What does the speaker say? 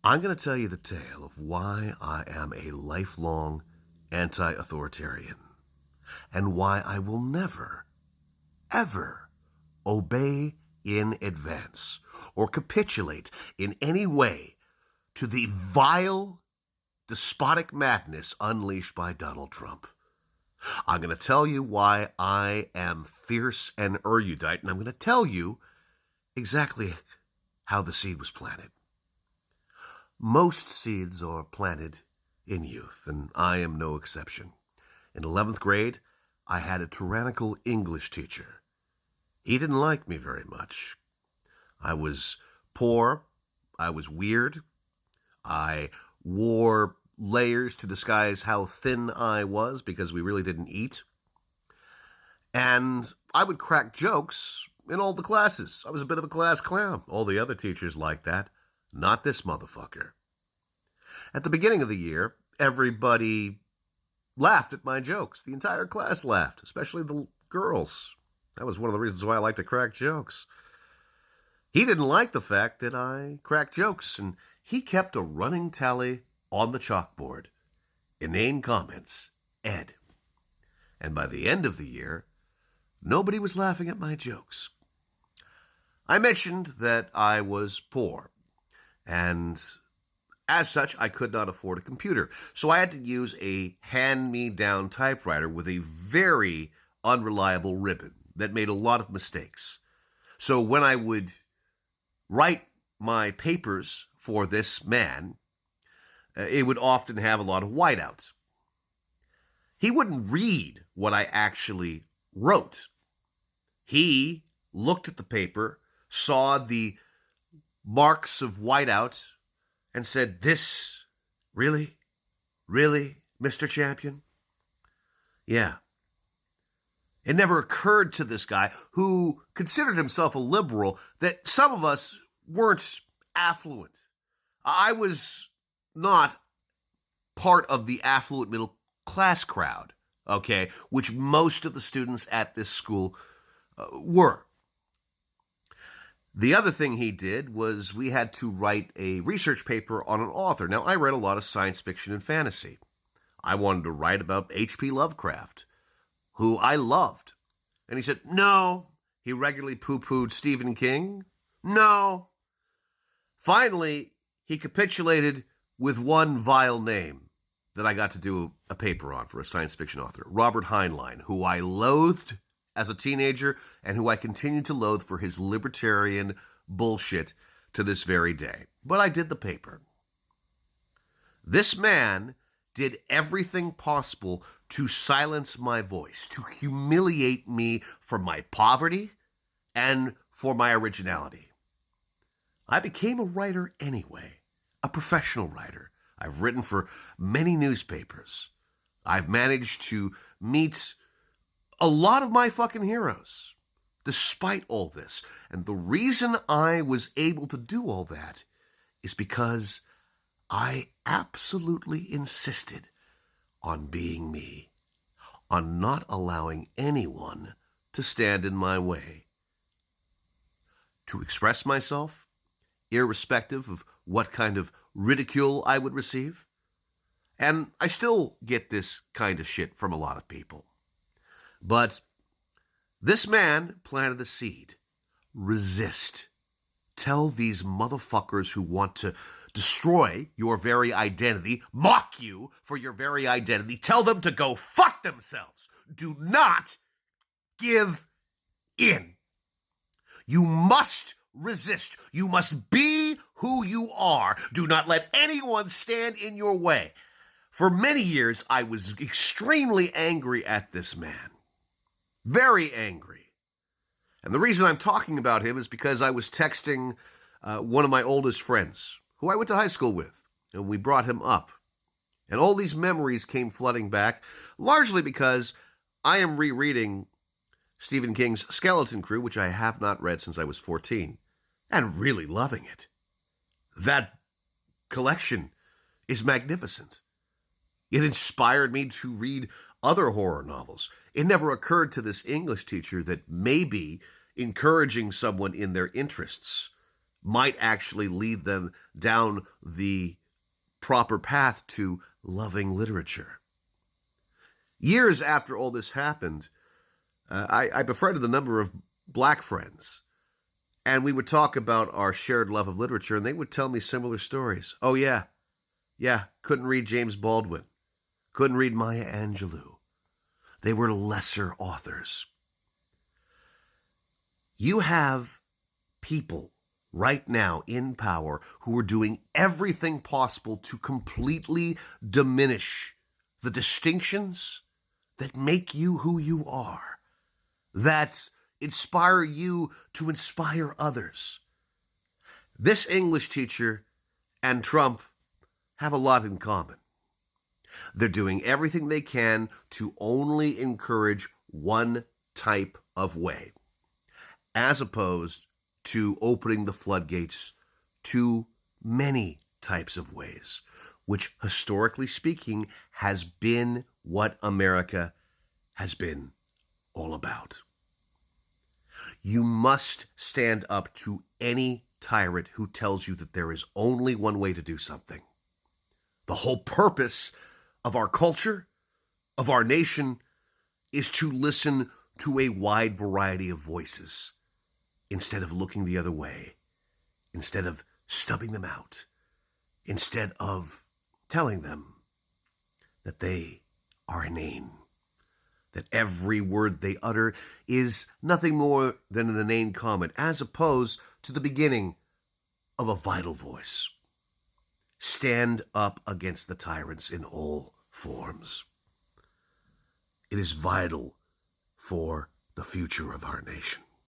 I'm going to tell you the tale of why I am a lifelong anti-authoritarian and why I will never, ever obey in advance or capitulate in any way to the vile, despotic madness unleashed by Donald Trump. I'm going to tell you why I am fierce and erudite, and I'm going to tell you exactly how the seed was planted. Most seeds are planted in youth, and I am no exception. In 11th grade, I had a tyrannical English teacher. He didn't like me very much. I was poor. I was weird. I wore layers to disguise how thin I was because we really didn't eat. And I would crack jokes in all the classes. I was a bit of a class clown. All the other teachers liked that. Not this motherfucker. At the beginning of the year, everybody laughed at my jokes. The entire class laughed, especially the girls. That was one of the reasons why I like to crack jokes. He didn't like the fact that I cracked jokes, and he kept a running tally on the chalkboard. Inane comments, Ed. And by the end of the year, nobody was laughing at my jokes. I mentioned that I was poor, and as such, I could not afford a computer. So I had to use a hand-me-down typewriter with a very unreliable ribbon that made a lot of mistakes. So when I would write my papers for this man, it would often have a lot of whiteouts. He wouldn't read what I actually wrote. He looked at the paper, saw the marks of whiteout, and said, "This, really? Really, Mr. Champion?" Yeah. It never occurred to this guy, who considered himself a liberal, that some of us weren't affluent. I was not part of the affluent middle class crowd, okay, which most of the students at this school were. The other thing he did was we had to write a research paper on an author. Now, I read a lot of science fiction and fantasy. I wanted to write about H.P. Lovecraft, who I loved. And he said, no. He regularly poo-pooed Stephen King. No. Finally, he capitulated with one vile name that I got to do a paper on for a science fiction author, Robert Heinlein, who I loathed as a teenager and who I continue to loathe for his libertarian bullshit to this very day. But I did the paper. This man did everything possible to silence my voice, to humiliate me for my poverty and for my originality. I became a writer anyway, a professional writer. I've written for many newspapers. I've managed to meet a lot of my fucking heroes, despite all this. And the reason I was able to do all that is because I absolutely insisted on being me, on not allowing anyone to stand in my way, to express myself, irrespective of what kind of ridicule I would receive. And I still get this kind of shit from a lot of people. But this man planted the seed. Resist. Tell these motherfuckers who want to destroy your very identity, mock you for your very identity, tell them to go fuck themselves. Do not give in. You must resist. You must be who you are. Do not let anyone stand in your way. For many years, I was extremely angry at this man. Very angry. And the reason I'm talking about him is because I was texting one of my oldest friends, who I went to high school with, and we brought him up. And all these memories came flooding back, largely because I am rereading Stephen King's Skeleton Crew, which I have not read since I was 14, and really loving it. That collection is magnificent. It inspired me to read other horror novels. It never occurred to this English teacher that maybe encouraging someone in their interests might actually lead them down the proper path to loving literature. Years after all this happened, I befriended a number of black friends, and we would talk about our shared love of literature, and they would tell me similar stories. Oh, yeah, couldn't read James Baldwin, couldn't read Maya Angelou. They were lesser authors. You have people right now in power who are doing everything possible to completely diminish the distinctions that make you who you are, that inspire you to inspire others. This English teacher and Trump have a lot in common. They're doing everything they can to only encourage one type of way, as opposed to opening the floodgates to many types of ways, which, historically speaking, has been what America has been all about. You must stand up to any tyrant who tells you that there is only one way to do something. The whole purpose of our culture, of our nation, is to listen to a wide variety of voices instead of looking the other way, instead of stubbing them out, instead of telling them that they are inane, that every word they utter is nothing more than an inane comment, as opposed to the beginning of a vital voice. Stand up against the tyrants in all forms. It is vital for the future of our nation.